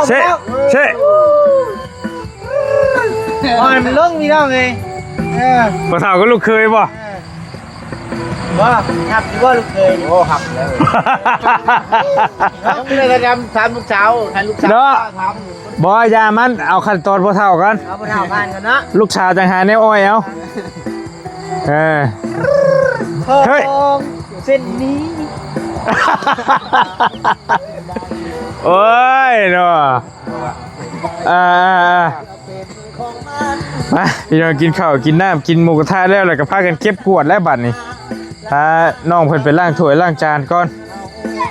เช่เช่ มันลงมีแล้วไงปะเฒ่าก็ลูกเคยบ่ ว่าหับว่าลูกเคยโอ้หับแล้วต้องเลยกันทำลูกสาวให้ลูกสาวทำ บ่ยามันเอาขั้นตอนปะเฒ่ากัน เอาไปเท่ากันกันเนาะ ลูกชาวจังหาแนวอ้อยเอาเฮ้ยเส้นนี้ โอ้ยเนาะมาพี่น้องกินข้าวกินน้ำกินหมูกระทะแล้วก็พากันเก็บกวาดแล้วบัดนี้พาน้องเพิ่นไปล้างถ้วยล้างจานก่อน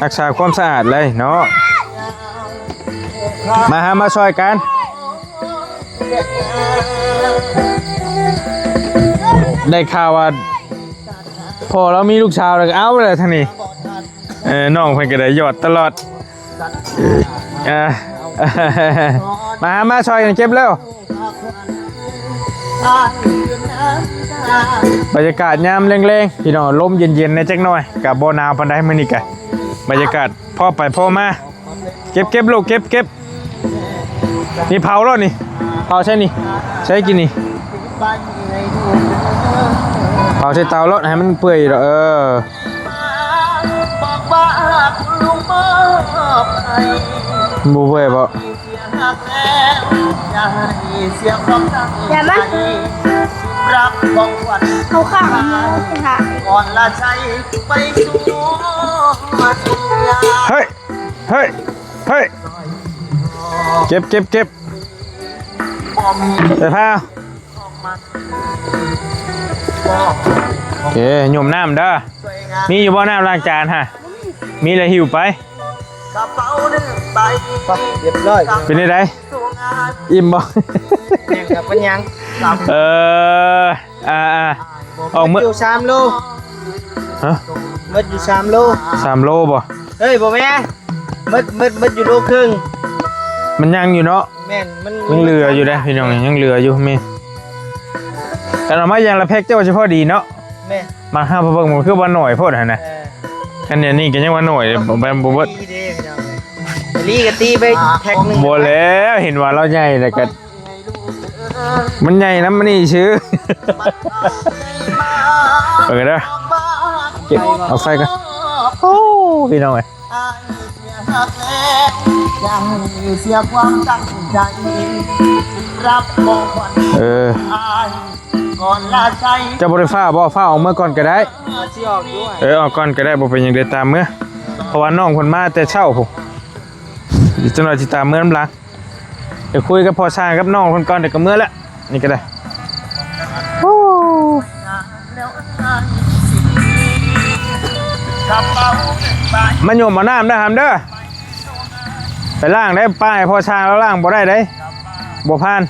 รักษาความสะอาดเลยเนาะมาช่วยกันได้ข่าวว่าพอเรามีลูกชาวแล้วก็เอาเลยทางนี้น้องเพิ่นก็ได้หยอดตลอดมาช่วยกันเก็บแล้วบรรยากาศยามแรงๆพี่น้องลมเย็นๆในจักหน่อยกับบ่หนาวปานใดมื้อนี้กะบรรยากาศพ่อไปพ่อมาเก็บลูกเก็บนี่เผาแล้วนี่เผาใช่นี่ใช้กินนี่เผาใช้เตาแล้วให้มันเปื่อยแล้วบูเว่บ่อย่ามารับของขวัญเขาข้างค่ะก่อนละใจไปสู่เฮ้ยเก็บไปพาโอเคหยุ่มน้ำเด้อมีอยู่บ่น้ำล้างจานฮะมีอะไรหิวไปเรียบร้อยเป็นไงอิ่มบ่ยังกับเป็นยังออกอยู่3 โลฮะมัดอยู่3 โล3 โลบ่เฮ้ยบ่แม่มัดอยู่โลครึ่งมันยังอยู่เนาะแม่นมันยังเหลืออยู่เด้พี่น้องยังเหลืออยู่มีแต่เราไม่ยังละแพ็กเจ้าเฉพาะดีเนาะแม่มาห้าเพิ่งมันคือว่าหน่อยโพดหั่นน่ะอันนี้นี่ก็ยังว่าหน่อยบ่เบิดลีกะตีไปแพ็คนึงบ่แล้วเห็นว่าเราใหญ่แล้วก็มันใหญ่นะมันนี่ชื่อเด้อเก็บเอาไฟกันโอ้พี่น้องเอ้ยยังเสียความตั้งใจรับของขวัญก่อนลาใจจะบ่ได้ฟ้าบ่ฟ้าออกเมื่อก่อนก็ได้สิออกด้วยออกก่อนก็ได้บ่เป็นหยังได้ตามเมื่อเพราะว่าน้องเพิ่นมาแต่เช้าพุ่นอีกจังหน่อยสิตามเมื่อน้ำหลังเดี๋ยวคุยกับพ่อช่างกับน้องคนก่อนเดี๋ยวก็เมื่อแล้วนี่ก็ได้มันโยมมาน้ำได้หามเด้อไปล่างได้ป้ายพ่อช่างแล้วล่างบ่ได้ได้บ่ผ่าน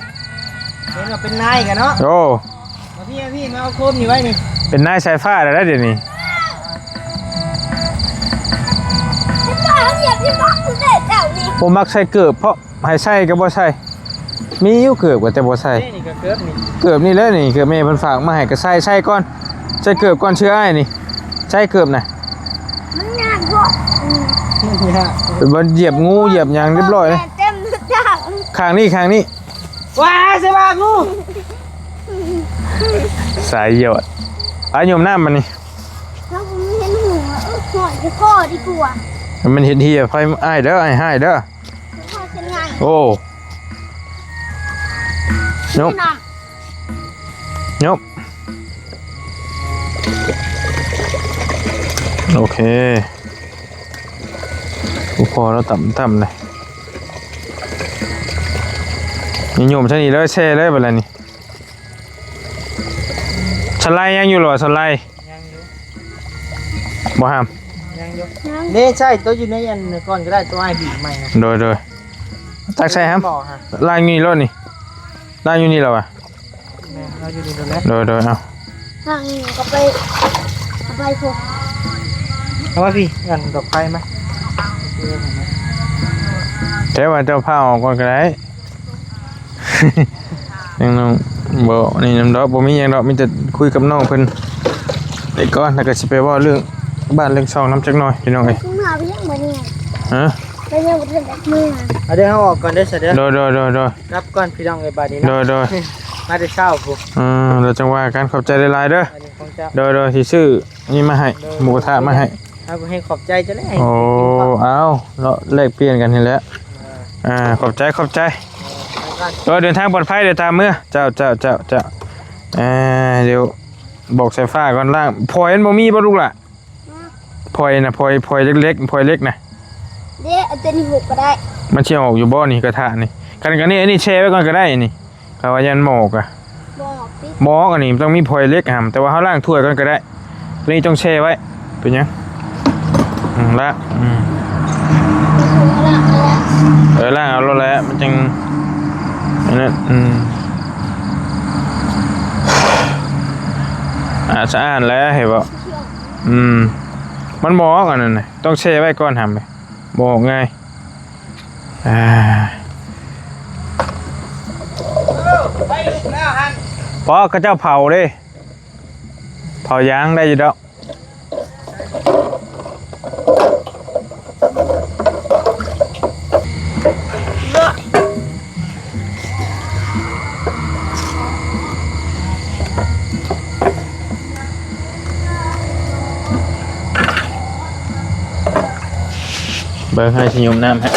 เห็นว่าเป็นนายกันเนาะโอ้พี่มาเอาโคมอยู่ไว้นี่เป็นนายสายฟ้าได้เดี๋ยวนี้ผมมักใส่เกือบเพราะให้ใส่ก็บ่ใส่มีอยู่เกือบก็แต่บ่ใส่นี่ก็เกือบนี่เลยนี่เกือบแม่เพิ่นฝากมาให้ก็ใส่ก่อนใส่เกือบก่อนเชื่ออ้ายนี่ใส่เกือบน่ะมันยากบ่เป็นเหยียบงูเหยียบหยังเรียบร้อยเลยเต็มทุกอย่างข้างนี้ว้าใช่ป่ะงู สายหยดโยมน้ำมันนี่ถ้าผมเห็นหัวหอยจะพ่อดีกว่ามันเห็นเหี้ยไฟอ้ายเด้ออ้ายให้เด้อโอ้ยกโอเคพอแล้วต่ำเลยนี่โยมใช่นี่เลยแช่เลยแบบนี้สไลด์ยังอยู่หรอสไลด์บ่ห้ามนี่ใช่ตัวอยู่ในอันก่อนก็ได้ตัวไอ้บีใหม่โดยตักใช่ครับลายอยู่นี่รถนี่ลายอยู่นี่แล้วอ่ะโดยเอาทางนี้ก็ไปพวกเอาว่าพี่กันดอกไฟไหมใช่ว่าเจ้าผ้าออกก่อนก็ได้ยังน้องบ่นี่น้ำดอกบ่มียังดอกมีแต่คุยกับน้องเพิ่นเด็กก่อนแล้วก็สิไปว่าเรื่องบ้านเรื่องช่องน้ำจักหน่อยพี่น้องเอ้ยคุณหาไปยังบ่นี่ฮะ ไม่ยังบ่ทันได้มือ เอาเดี๋ยวเฮาออกก่อนเด้อเสยเด้อ โดย รับก่อนพี่น้องไอ้บาดนี้ โด เนาะ ยโดย มาแต่เช้าพุ เราจังว่าการขอบใจหลายๆเด้อ อันนี้ของเจ้า โดยที่ซื้อนี่มาให้หมูกระทะมาให้ เอาให้ขอบใจจะได้ โอ้เอาเราแลกเปลี่ยนกันนี่แหละขอบใจเดินทางปลอดภัยเดี๋ยวตามเมื่อเจ้าเดี๋ยวบอกสายฟ้าก่อนล่างพลอยมันบ่มีบ่ลูกล่ะพลอยนะพลอยเล็กๆพลอยเล็กนะ เด้เอาตัวนี้หุบก็ได้ มันเชี่ยวออกอยู่บ่นี่กระทะนี่กันนี่อันนี้แช่ไว้ก่อนก็ได้นี่เขาว่ายันหมอกอะ บอกสิ หมอกอันนี้ต้องมีพลอยเล็กหำแต่ว่าเขาล่างถ้วยก่อนก็ได้ตัวนี้ต้องแช่ไว้เป็นยังละล่างเอาแล้วแหละมันจังอันนั้นสะอาดแล้วเห็นบ่มันหมอกอันนั้นน่ะต้องแช่ไว้ก่อนทำไปบอกไงไปแล้วฮัน เพราะเขาเจ้าเผาเด้เผายางได้อยู่ดอกเบิร์ให้ชิยมน้ำฮะ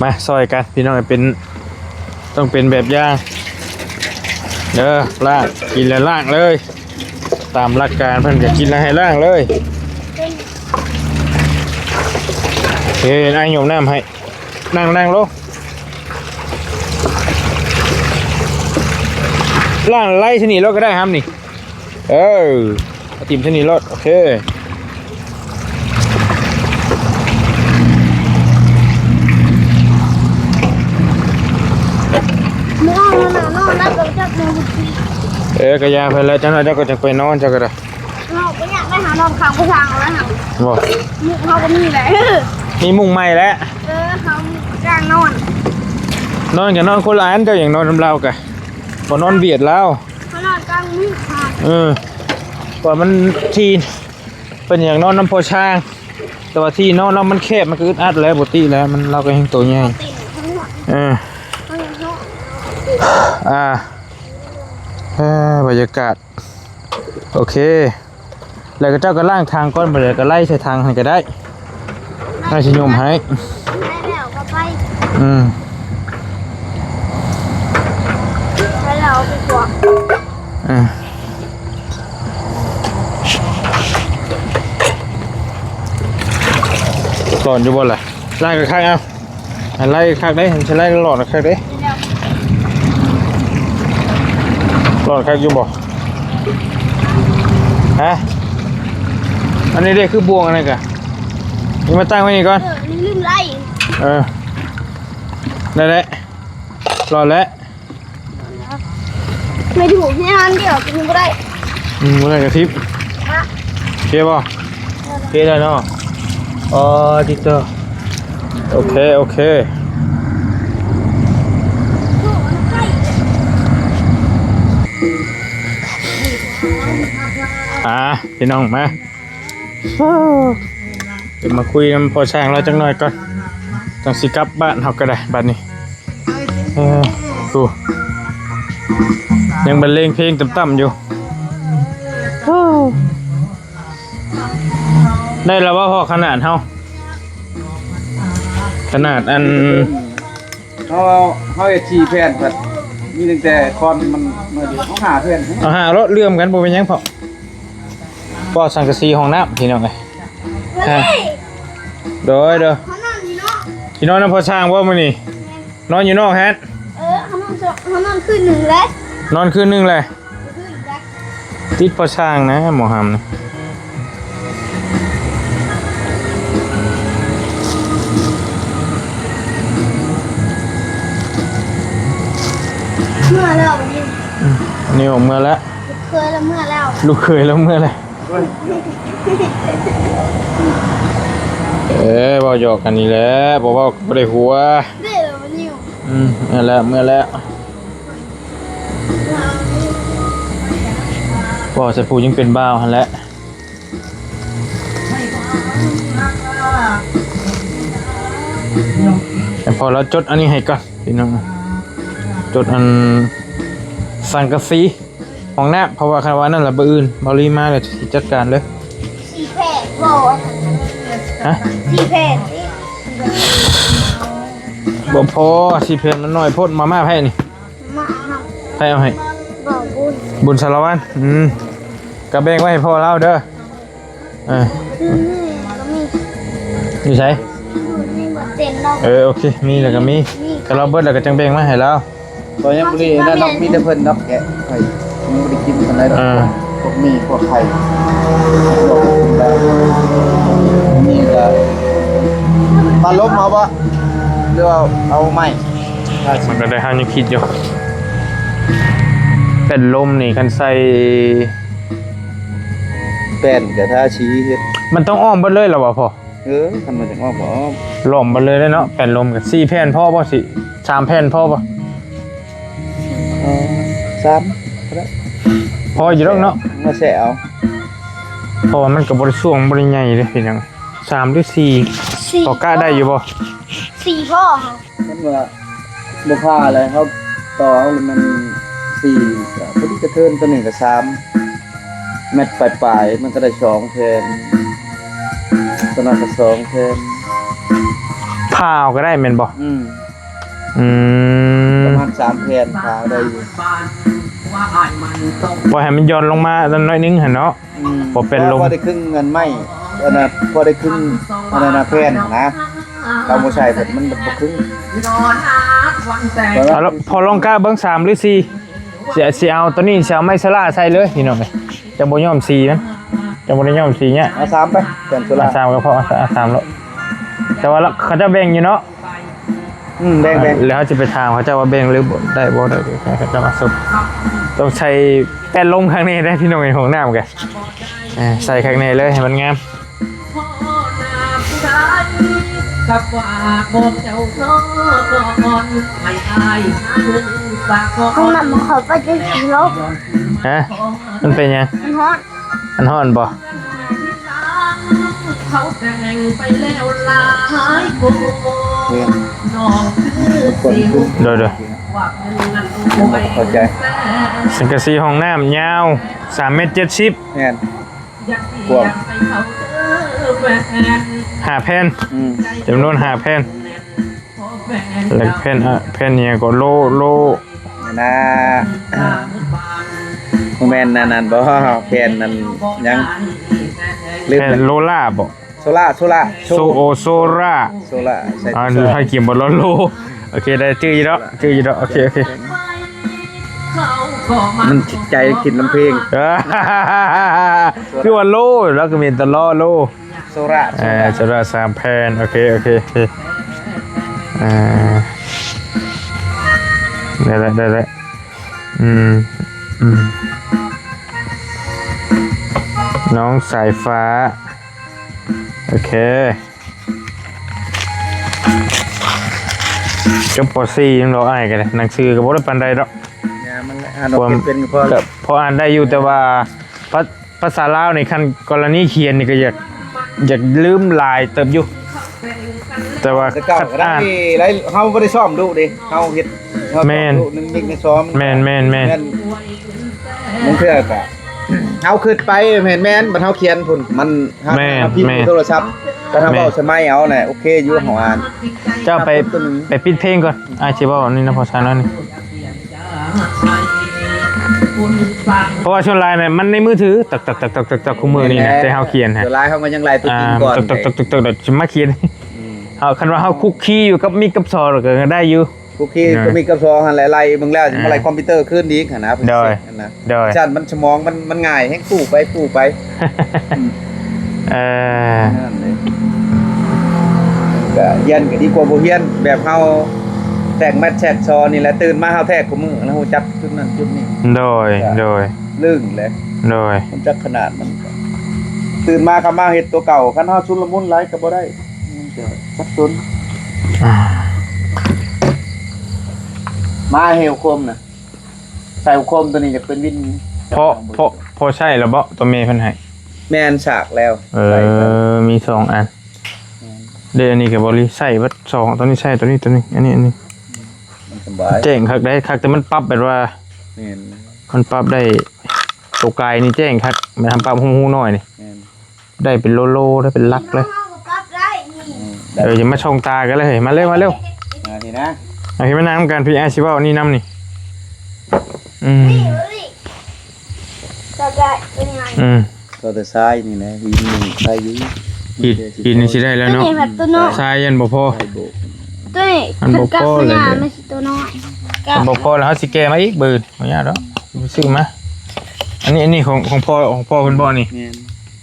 มาซอยกันพี่น้องเป็นต้องเป็นแบบอย่างเด้อล่างกินแล้วล่างเลยตามหลักการเพิ่นก็กินแล้วให้ล่างเลยเฮ้ยนายโยมน้ำให้นั่งลงล่างไล่ชนิดรถก็ได้ครับนี่ติ่มชนิดรถโอเคนอนแล้วก็จะนอน กระยาไปแล้วจังหวะเจ้าก็จะไปนอนเจ้าก็ได้ เราก็อยากไปหานอนข้างผู้ชายแล้วค่ะ บ่ มุกเขาก็มีแหละ มีมุ้งใหม่แล้ว เขาจ้างนอน กับนอนคนละอันเจ้าอย่างนอนน้ำเล่ากะบ่นอนเบียดแล้ว เขานอนกลางมุกค่ะ ว่ามันที่เป็นอย่างนอนน้ำโพช่างแต่ว่าที่นอนเรามันแคบมันก็อึดอัดแล้วปกติแล้วมันเราก็เห็นตัวใหญ่ ติ่งทั้งหมด เขายังนอน บรรยากาศโอเคแล้วก็เจ้าก็ล่างทางก้อนไปเลยก็ไล่ใส่ทางให้ก็ได้ให้ชิยมให้ ได้แล้วก็ไป ไปแล้วไปกว่า หลอดอยู่บนเลยไล่กับข้างเอาไล่ข้างได้เห็นฉันไล่หลอดกับข้างได้หลอดข้างอยู่บ่ฮะอันนี้ได้คือบวงอะไรกันนี่มาตั้งไว้นี่ก่อน นี่ลืมไล่ ได้แล้วหลอดแล้ว ไม่ถูกที่นั่นเดี๋ยวกินก็ได้ อะไรกระทิบเทียบป่ะเทียบได้เนาะดิเตอร์โอเคพี่น้องมาเดี๋ยวมาคุยกันพอช่างเราจังหน่อยก่อนจังสิกลับบ้านเฮาก็ได้บ้านนี้ดูยังบรรเลงเพลงต่ำๆอยู่ได้แล้วว่าพอขนาดเฮาขนาดอัน เขาจะชี้แผ่นแบบมีตั้งแต่คอนมันมาดิเขาหาแผ่น เอาหารถเลื่อมกันบ่เป็นหยังพอบ่สังกะสีห้องน้ำพี่น้องเอ้ยเด้อ เขานอนอยู่เนาะ พี่น้องนำพอช่างบ่มื้อนี้นอนอยู่นอกแฮะ เขานอนคืนหนึ่งแล้ว นอนคืนนึงเลยติดพอช่างนะหมอหำนะ เมื่อแล้ววันนี้ นี่ผมเมื่อแล้ว เคยแล้วเมื่อแล้ว ลูกเคยแล้วเมื่อเลยบอกหยอกกันนี่แหละบอกว่าไม่ได้หัว เด้อวันนี้ นั่นแหละเมื่อแล้วบอกจะพูดยังเป็นบ้าวหันแหละ แต่พอเราจดอันนี้ให้ก่อนพี่น้องจดอันสังกะสีของน้ำเพราะว่าคำว่านั่นแหละเบอร์อื่นบริมาเลยสิจัดการเลย สี่แผ่นโบด ฮะ สี่แผ่นสิ บ่พอสิเพนมันน้อยโพดมาม่าให้นี่ มาเอา ให้เอาให้ บ่บุญ บุญสารวัตรกระแบงไว้ให้พ่อเล่าเด้อคือนี่ก็มี นี่ใช่ นี่หมดเต็มแล้ว โอเคมีแล้วก็มีก็เราเบิดแล้วก็จังแบงมาให้เรา ตอนยังบุรีนั่นนกมีแต่เพิ่นนกแกะไข่ยังบ่ได้กินกันได้ดอกพวกมีพวกไข่นี่ก็ปลาล้มเอาปะหรือว่าเอาไหม มันก็ได้ห้ายังคิดอยู่เป็นลมนี่คันใส่ แป้นกับท่าชี้เฮ็ด มันต้องอ้อมเบิดเลยเหรอวะพ่อ ทำมาจากว่าบ่ ล้อมเบิดเลยได้เนาะเป็นลมกับ4แผ่นพ่อบ่สิ3แผ่นพ่อบ่ 3ก็ได้ พออยู่แล้วเนาะ มาแสเอา เพราะว่ามันก็บ่ได้ช่วงบ่ได้ใหญ่เด้พี่น้อง3หรือ4พอกล้าได้อยู่บ่ สี่พ่อค่ะ มันว่าบ่พาอะไรเขาต่อเอามัน4ก็พอดีกระเทินตัวหนึ่งกับ3เม็ดปลายๆมันก็ได้2แผ่นตัวนั้นก็2แผ่น พาวก็ได้แม่นบ่ ประมาณ3แผ่นพาได้อยู่ บ่ให้มันย้อนลงมาสักหน่อยนึงหั่นเนาะ บ่เป็นลม พอได้ครึ่งเงินไหมอันนั้นพอได้ครึ่งอันนั้นนะแผ่นนะเราบ่ใช่เพิ่นมันบ่ครึ่ง เอาแล้วพอลองกล้าเบิ่ง3หรือ4สิเอาตัวนี้สิเอาไม้สลาใส่เลยพี่น้องเอ้ยจะบ่ยอม4มันจะบ่ได้ยอม4เนี่ย เอา3ไปแผ่นสุรา 3ก็พอเอา3แล้วแต่ว่าเขาจะแบ่งอยู่เนาะ แบ่ง แล้วเขาจะไปถามเขาจะว่าแบ่งหรือบ่ได้บ่ได้เขาจะมาสุดต้องใช้แป้นลมข้างในได้พี่น้องในห้องน้ำกันใส่ข้างในเลยให้มันงาม กับว่าบอกเจ้าน้องก่อนไม่อายหาเงินฝากก่อน ข้างหน้ามันเขาไปจะสีลบ ฮะมันเป็นยัง มันฮอต มันฮ้อนบ่ เขาแต่งไปแล้วหลายคน ๆเนี่ย น้องคือสิว เด้อ ว่าเงินนั้นโอ้ย เข้าใจ ๆสังกะสีห้องน้ำยาว3.70 เมตร แม่น อยากเสียไปเขาเจอแฟน 5แผ่นจำนวน5แผ่น พอแฟน แล้วแผ่นเนี่ยก็โล นะบ่แม่นนั่นบ่แผ่นนั้นยังลืม แผ่นโลล่าบ่ โซล่า โซล่า โซล่าใส่ ให้กินบ่โลโอเคได้ชื่ออยู่แล้วโอเค เขาก็มา มันจิตใจคิดลำเพลง คือว่าโลแล้วก็มีตลอโล โซล่า จะได้3แผ่นโอเคได้น้องสายฟ้าโอเคจบป .4 ยังรออ่านกันเลยหนังสือก็บ่ได้ปานใดดอก เนี่ยมันอ่านออกเป็นพอ ก็พออ่านได้อยู่แต่ว่าภาษาลาวในขั้นกรณีเขียนนี่ก็อยากลืมลายเติบอยู่แต่ว่า แต่เก่าก็ได้ อ่าน ไรเฮาบ่ได้ซ้อมดุดิเฮาเฮ็ดเฮา แม่น ดุนึงนิดในซ้อม แม่น มันเพื่อกะเฮาขึ้นไปแม่นบัดเฮาเขียนพุ่นมันเฮาพิมพ์โทรศัพท์ก็เฮาเว้าสมัยเอาแหละโอเคอยู่เฮาอ่าน เจ้าไปปิดเพลงก่อนสิบอกนี่นะพอซาแล้วนี่เพราะว่าช่วงไลน์เนี่ยมันในมือถือตักคู่มือนี่นะแต่เฮาเขียนฮะ เดี๋ยวไลน์เฮาก็ยังไลน์ตัวจริงก่อน ตักเดี๋ยวจะมาเขียนเฮาคันว่าเฮาคุกคีอยู่กับมีกับซอก็ได้อยู่ คุกกี้ก็มีกับซองหั่นแหละไล่เบิ่งแล้วมาไล่คอมพิวเตอร์ขึ้นอีกหั่นนะเพิ่น ได้ สิหั่นนะ ได้ จันมันสมองมันง่ายแฮงปูไป นั่นเลยก็เรียนก็ดีกว่าบ่เรียนแบบเฮาแทกแมทแชทซอนี่แหละตื่นมาเฮาแทกของมือแล้วฮู้จักจุดนั้นจุดนี้ โดย ลึ่งเลย มันจักขนาดมันก็ตื่นมาก็มาเฮ็ดตัวเก่าคันเฮาชุนละมุนหลายก็บ่ได้มันจะสับสนมาเฮลโคมน่ะใส่โคมตัวนี้จะเป็นวิน พอใช่แล้วบ่ตัวเมย์เพิ่นให้ แม่นฉากแล้ว มี2อัน เดี๋ยวอันนี้กับบริใส่วัดสองตัวนี้ใส่ตัวนี้อันนี้ มันสบาย แจ้งคักได้คักแต่มันปรับแบบว่า นี่ มันปรับได้ตัวกายนี่แจ้งคักมันทำปรับหูหน่อยนี่ นี่ ได้เป็นโลได้เป็นลักเลย เอากับปั๊บได้นี่ เดี๋ยวจะมาชงตากันเลยมาเร็ว มาทีนะ เอาพี่มานั่งกันพี่ไอชิว่านี่น้ำนี่ นี่เลยจะได้เป็นไง ก็แต่ซ้ายนี่นะหินนี่ซ้ายอยู่ กินนี่สิได้แล้ว ตัว เนาะ นี้แบบตัวน้อย ทรายยันบ่พอ ซ้ายโบก ตัวนี้ มันบ่พอเลย ขันกับขนาดไม่ใช่ตัวน้อย บ่พอแล้วเขาสิแก้มาอีกบืนบ่ยากดอกซื้อมาอันนี้ของพ่อเพิ่นบ่นี่ นี่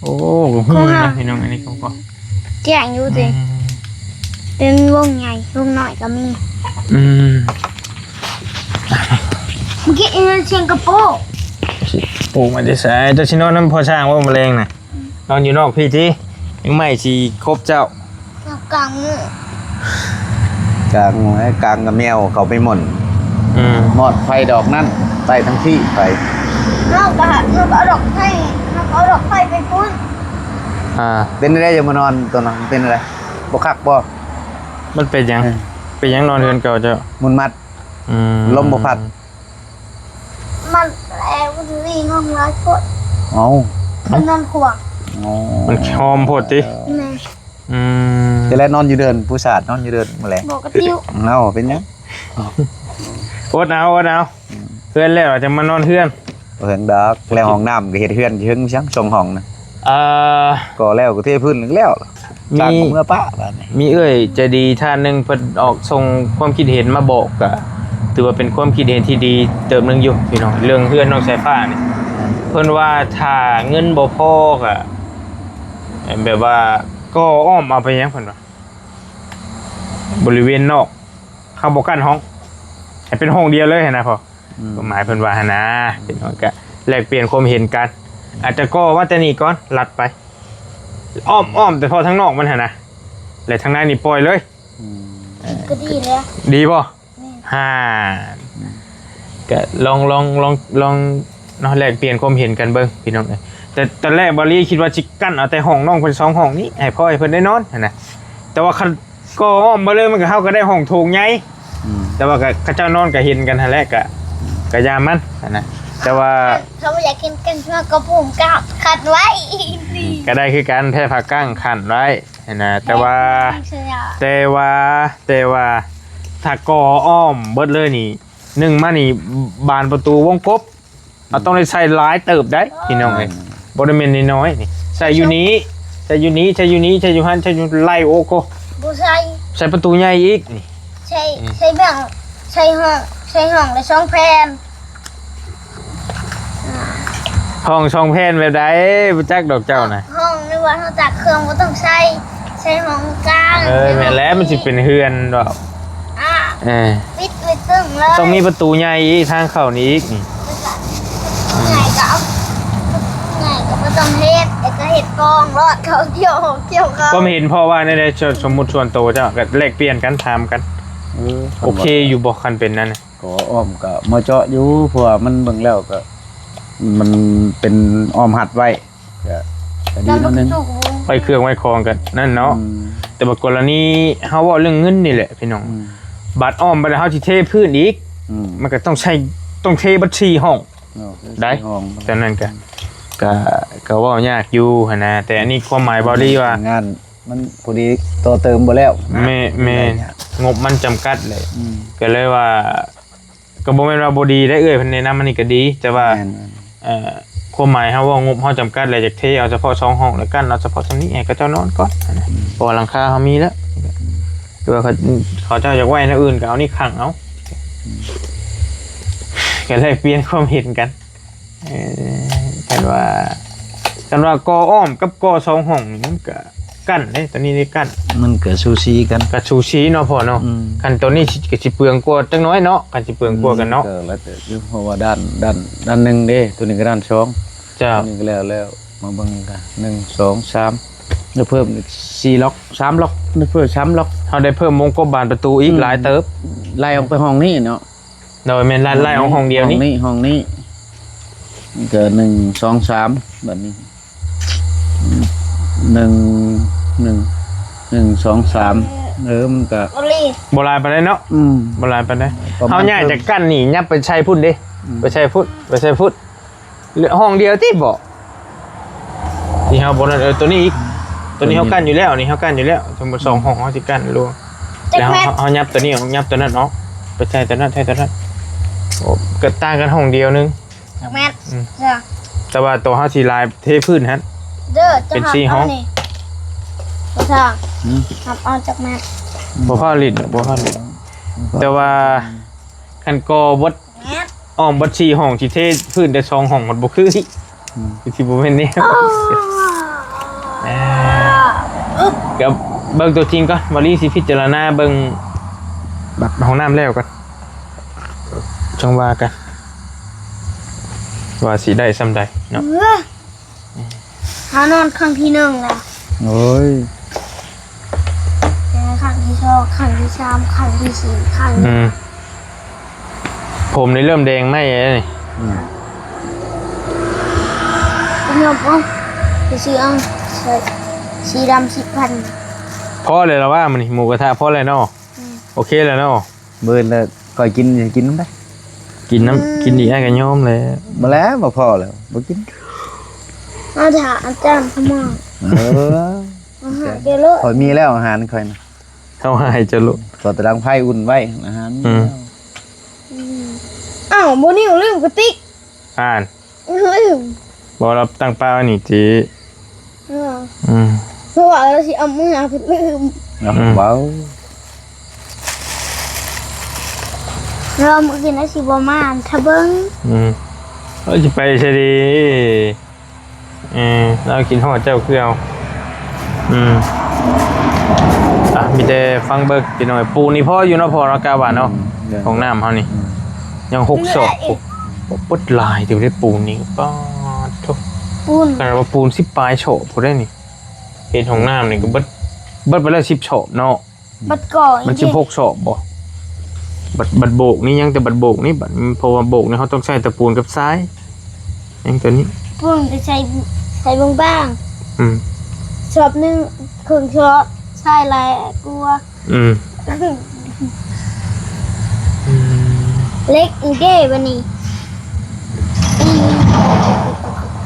โอ้ก็ฮู้นะพี่น้องอันนี้ของพ่อ แจ้งอยู่สิเป็นวงใหญ่วงน้อยก็มี อืม เมื่อกี้เอ็นเชียงกระโปง ปลูกมาจะใส่เจ้าชิโนน้ำพอช่างว่าแมลงน่ะนอนอยู่นอกพี่จียังไม่ชีครบเจ้า กลางมือก ลางกับแมวเขาไปหม่น หมอดไฟดอกนั่นใต้ทั้งที่ไฟ นอกจากเอาดอกไฟไปพุ่น เป็นอะไรจะมานอนตัวนั้นเป็นอะไรบกคักบ่ มันเป็นยัง เออ เป็นยังนอนเรือนเก่าเจ้า มุนมัด ลมบ่พัด มันแรงมันวิ่งห้องร้ายโคตร เอา มันนอนขวาง มันหอมโพดจิ แม่ จะแล้วนอนอยู่เดินผู้สาดนอนอยู่เดินมาแล้ บอกกระติ้ว เอาเป็นยัง อดเอาเพื่อนแล้วจะมานอนเพื่อน เหิงดอกแล้วห้องน้ำก็เฮ็ดเฮือนเชิงชังทรงห้องนะ เอ่อ ก็แล้วก็เทพื้นแล้ว มี จากเมื่อปะบัดนี้ มีใจะดีท่านหนึ่งเพิ่นออกส่งความคิดเห็นมาบอกกะถือว่าเป็นความคิดเห็นที่ดีเติมหนึงอยู่พี่น้องเรื่องเพื่อนน้องสายฟ้านี่เพิ่นว่าถ้าเงินบ่พอกะแบบว่าก็อ้อมเอาไปยังเพิ่นว่าบริเวณนอกเข้าบ่กั้นห้องให้เป็นห้องเดียวเลยนะพ่อก็หมายเพิ่นว่าหั่นนะพี่น้องก็แลกเปลี่ยนความเห็นกัน อาจจะก็ว่าแต่นี่ก่อนลัดไปอ้อมแต่พอทั้งนอกมันหั่นนะแล้วทางในนี่ปล่อยเลย ก็ดีแล้ว ดีป่ะฮ่าก็ลองเนาะแลกเปลี่ยนความเห็นกันเบิ่งพี่น้องเอ้ยแต่ตอนแรกบอลลี่คิดว่าจิกั้นเอาแต่ห้องน้องเพิ่น2ห้องนี้ให้พ่อให้เพิ่นได้นอนหั่นนะแต่ว่าคันก็อ้อมมาเลยมันก็เฮาก็ได้ห้องโถงใหญ่แต่ว่าก็เขาเจ้านอนก็เห็นกันหั่นแหละก็ยามมันหั่นนะแต่ว่า เขาไม่อยากกินกันมากก็ปุ่มกับขัดไว้ดี ก็ได้คือการแพ้ผักกั้งขันไว้หั่นนะแต่ว่าถ้าก่ออ้อมเบิดเลยนี่หนึ่งมานี่บานประตูวงกบเอาต้องได้ใส่หลายเติบได้พี่น้องเอ้ยบ่ได้แม่นน้อยๆนี่ใส่อยู่นี้ใส่อยู่หันใส่อยู่ไล่โอโก บูใส่ ใส่ประตูใหญ่อีกนี่ ใส่แบ่งใส่ห้องและช่องแพน ห้องช่องแพนแบบใดบ่จักดอกเจ้าน่ะ ห้องในวันเขาตักเครื่องก็ต้องใช้ห้องกลาง แม่นแล้วมันสิเป็นเฮือนดอก ปิดไว้ตึ้งเลย ต้องมีประตูใหญ่อีกทางเข้านี้อีกนี่ ไงก็เอาไงก็ไม่ต้องเฮ็ดแต่ก็เฮ็ดกองรอดเขาเที่ยวเขา ก็เห็นพ่อว่าในสมมุติส่วนโตวเจ้าก็แลกเปลี่ยนกันถามกันโอเคอยู่บ่คันเป็นนั่นน่ะ ก็อ้อมก็มาเจาะอยู่เพราะว่ามันเบิ่งแล้วก็มันเป็นอ้อมหัดไว้ก็ดี แล้ว นิดนึง ถูก ไว้เครื่องไว้คองกันนั่นเนาะแต่ว่ากรณีเฮาเว้าเรื่องเงินนี่แหละพี่น้องบัตรอ้อมไปแล้วเฮาสิเทพื้นอีกมันก็ต้องเทบัญชีห้องได้ ห้อง แต่นั้นก็เว้ายากอยู่หั่นนะแต่อันนี้ความหมายบอดี้ว่าง านมันพอดีต่อเติมบ่แล้ว แม่งบมันจำกัดเลยก็เลยว่าก็บ่แม่นว่าบ่ดีได้เอ้ยเพิ่นแนะนำมันนี่ก็ดี แต่ว่าความหมายเฮาว่างบเฮาจำกัดเลยจากเทเอาเฉพาะ2ห้องแล้วกันเอาเฉพาะชั้นนี้ให้เขาเจ้านอนก่อนนะเพราะว่าหลังคาเฮามีแล้วคือว่าเขาเจ้าอยากไว้ในอื่นก็เอานี่ขังเอาก็เลยเปลี่ยนความเห็นกันกันว่ากออ้อมกับกอ2ห้องนี่มันก็กั้นเด้ตัวนี้นี่กั้น มันเกิดซูซีกัน กระชูชีเนาะพ่อเนาะคันตัวนี้ก็สิเปลืองกว่าจังน้อยเนาะกันสิเปลืองกว่ากันเนาะ แล้วแต่เพราะว่าด้านหนึ่งเด้ตัวนี้ก็ด้านสอง จ้า ตัวนี้ก็แล้วมาเบิ่งกัน1 2 3แล้วเพิ่มอีก4ล็อก3ล็อกแล้วเพิ่ม3ล็อก เฮาได้เพิ่มวงกบบานประตูอีกหลายเติบ ไล่ออกไปห้องนี้เนาะ โดยแม่นไล่เอาห้องเดียวนี้ ห้องนี้เกิด1 2 3แบบนี้1 1 1 2 3มันก็ โอลี โบราณไปได้เนาะโบราณไปได้ ประมาณ เฮาย่างจากกั้นนี่ยับไปใช้พุ่นดิไปใช้พุ่นเหลือห้องเดียวที่บ่นี่เฮาบ่นั่นตัวนี้อีกตัวนี้เฮากั้นอยู่แล้วนี่เฮากั้นอยู่แล้วสมมุติ2ห้องเฮาสิกั้นรวมแล้วเฮายับตัวนี้ยับตัวนั้นเนาะไปใช้ตัวนั้นใช้ตัวนั้นโอ้เกิดต่างกันห้องเดียวนึง จักแม่จ้ะ แต่ว่าตัวเฮาสิลายเทพื้นฮะ เด้อจะ เป็นสี่ห้อง บ่ทางหับเอาจักแม่ บ่พอลิ้นบ่พอลิ้นแต่ว่าคันกอบด แม่ อ้อมบด4ห้องสิเทพื้นได้2ห้องมันบ่คือสิสิบ่แม่นแนวก็เบิ่งตัวจริงก่อนบ่ลีสิพิจารณาเบิ่งบัดห้องน้ำแล้วก่อนจังว่ากันว่าสิได้ซำใดเนาะ หานอนครั้งที่1แล้ว โอ้ย ครั้งที่2ครั้งที่3ครั้งที่4ครั้ง ผมนี่เริ่มแดงไหมนี่ เงียบบ่ไปซื้อเอาสีดำ10,000 พอเลยแล้วว่ามันนี่หมูกระทะพอเลยเนาะโอเคแล้วเนาะ เบิ่นแล้วก่อยกินน้ำได้ กินน้ำกินดีไอ้กันยอมเลย บ่แล้วบ่พอแล้วบ่กิน เอาถาอาจารย์พม่า อาหารเกลือ ข่อยมีแล้วอาหารข่อยนะ เขาหายจะลุ ก็ตะดังไผ่อุ่นไว้อาหาร อ้าวโมนี่ลืมกระติก อ่าน ลืม บอกเราตั้งเป้านี่จี เพราะว่าเราสิเอามือเอาลืม เบา เราเมื่อกี้นะสิบมาทะเบิ้ง เราจะไปใช่ดีเรากินห่อเจ้าเครื่องมีแต่ฟังเบิกกินหน่อยปูนี่พ่ออยู่เนาะพอเรากาบานเนาะของน้ำเขานี่ยัง6 ศอกปุ๊ดลายเดี๋ยวได้ปูนี่ป้าทุก ปูน ขนาดว่าปูน10 ปลายโฉบพอได้นี่เห็นของน้ำนี่ก็เบิดไปแล้ว10 โฉบเนาะ บัดก่อย มัน16 โฉบบ่บัดโบกนี่ยังแต่บัดโบกนี่บัดเพราะว่าโบกนี่เขาต้องใช้ตะปูนกับทรายยังตัวนี้ ปูนจะใส่บ้างชอบนึงเครื่องชอบใช่ไรกลัวเล็กอีเด้วันนี้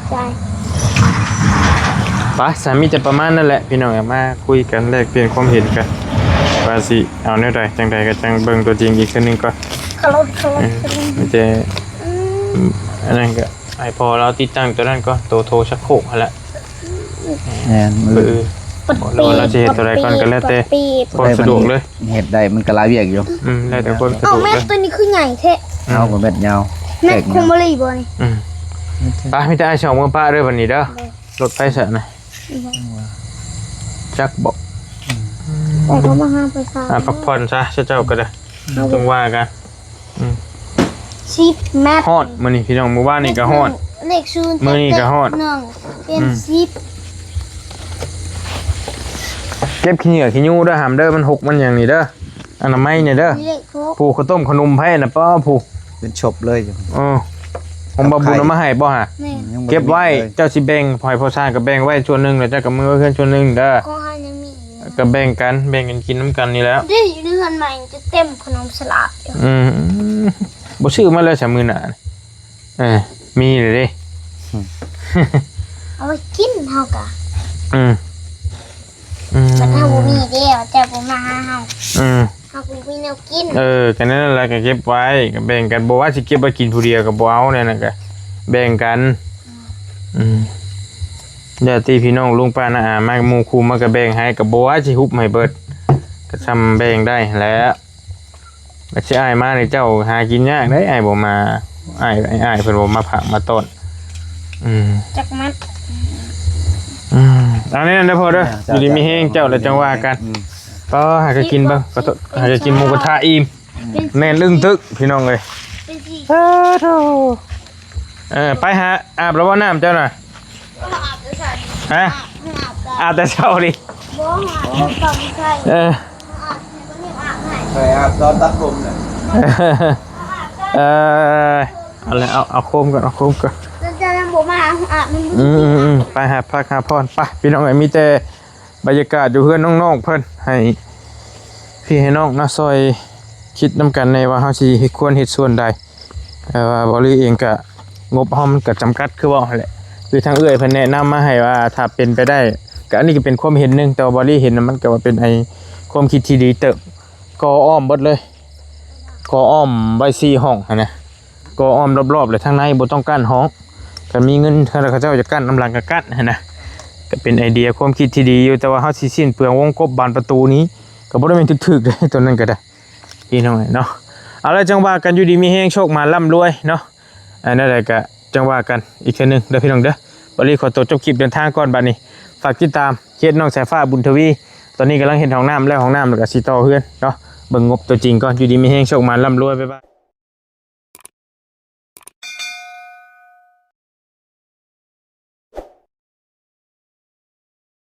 ใช่ ไปสามีจะประมาณนั่นแหละพี่น้องมาคุยกันแลกเปลี่ยนความเห็นกันว่าสิเอาแนวใดจังใดก็จังเบิ่งตัวจริงอีกทีนึงก่อน ขลุ่น มันจะอันนั้นก็ไอพอเราติดตั้งตัวนั้นก็โทรชักโครกหั่นแหละ แม่นมือ เราจะเห็นตัวใดก่อนก็แล้วแต่คนสะดวกเลย เฮ็ดได้มันก็หลายเวียกอยู่ แล้วแต่คนสะด เอา วก แม่ เลย ตัวนี้คือใหญ่แท้ เอาก็เม็ดยาว แม่คงบริบ่นี่ ป้าไม่ได้ช่องมือป้าด้วยวันนี้เด้อรถไฟเสร็จนะจักบอก แต่เขามาห้ามไปซะ พักผ่อนซะเจ้าก็ได้ต้องว่ากัน ชิปแมท ฮอดมื้อนี้พี่น้องมื้อวานนี่ก็ฮอด เลขศูนย์ มื้อนี้ก็ฮอด หนึ่งเป็นชิป เก็บขี้เหงื่อขี้ยูเด้อหามเด้อมันหกมันอย่างนี้เด้ออนามัยเนี่ยเด้อ เลขครบ ผู้ข้าวต้มขนมไผ่น่ะป้าผู้ เป็นฉบเลยอยู่ ผมบ่บุญเอามาให้บ่ฮะ นี่ ยังบ่ เก็บไว้เจ้าสิแบ่งพอยพ่อชาก็แบ่งไว้ส่วนหนึงแล้วเจ้าก็มือเพิ่นส่วนหนึงเด้อ ก็ให้ยังมี ก็แบ่งกันกินน้ำกันนี่แล้ว เดี๋ยวอยู่ในเรือนใหม่จะเต็มขนมสลัดอยู่ บ่ชื่อมาเลยสามมื้อหน้ามีเลยเด้ เอาไว้กินเฮากะ มัน เฮาบ่มีเด้อแต่บ่มาหาเฮาเฮาบ่มีแนวกิน กันนั่นแหละก็เก็บไว้ก็แบ่งกันบ่ว่าสิเก็บไว้กินผู้เดียวก็บ่เอานั่นน่ะก็แบ่งกันญาติพี่น้องลุงป้าน้าอามาหมู่คู่มาก็แบ่งให้ก็บ่ว่าสิฮุบให้เบิดก็ทำแบ่งได้แหล้วแล้วสิอ้ายมานี่เจ้าหากินยากได้อ้ายบ่มาอ้ายเพิ่นบ่มาผักมาต้นจักมัด อันนี้นั่นเด้อพ่อเด้ออยู่ดีมีแฮงเจ้าแล้วจังว่ากันก็หาก็กินบ้างก็หาก็กินหมูกระทะอิ่มแม่นลึงตึกพี่น้องเอ้ย เป็นสิ ไปหาอาบแล้วว่าน้ำเจ้าน่ะ อาบจะใส่ ฮะ อาบ อาบแต่เช้าดิ บ่อาบจะต้องใส่อาบให้บ่มีอาบให้ เคยอาบตอนตัดผมน่ะ เอาเลยเอาโคมก่อนเอาโคมก่อน จะบ่มาอาบมันบ่ ไปหาพักหาพรไปพี่น้องเอ้ยมีแต่ บรรยากาศอยู่เพื่อนน้องๆเพิ่นให้พี่ให้น้องนะซอยคิดนำกันในว่าเฮาสิควรเฮ็ดส่วนใดว่าบ่ลีเองก็งบเฮามันก็จำกัดคือว่าหั่นแหละคือทางเอื้อยเพิ่นแนะนำมาให้ว่าถ้าเป็นไปได้ก็อันนี้ก็เป็นความเห็นหนึงแต่ว่าบ่ลีเห็นมันก็ว่าเป็นไอ้ความคิดที่ดีเติบก่ออ้อมเบิดเลยก่ออ้อมไว้4ห้องหั่นนะก่ออ้อมรอบๆเลยทางในบ่ต้องกั้นห้องก็มีเงินเขาเจ้าจะกั้นน้ำหลังก็กั้นหั่นนะก็เป็นไอเดียความคิดที่ดีอยู่แต่ว่าเฮาสิสิ้นเปลืองวงกบบานประตูนี้ก็บ่ได้เป็นถึกๆเลยตัวนั้นก็ได้พี่น้องเนาะเอาละจังว่ากันอยู่ดีมีแฮงโชคมาร่ำรวยเนาะอันนั้นแหละก็จังว่ากันอีกเทื่อนึงเด้อพี่น้องเด้อบ่รีขอตัวจบคลิปเดินทางก่อนบัดนี้ฝากติดตามเขตน้องสายฟ้าบุญทวีตอนนี้กำลังเห็นห้องน้ำแล้วห้องน้ำแล้วก็สิต่อเฮือนเนาะเบิ่งงบตัวจริงก่อนอยู่ดีมีแฮงโชคมาร่ำรวยบ๊ายบาย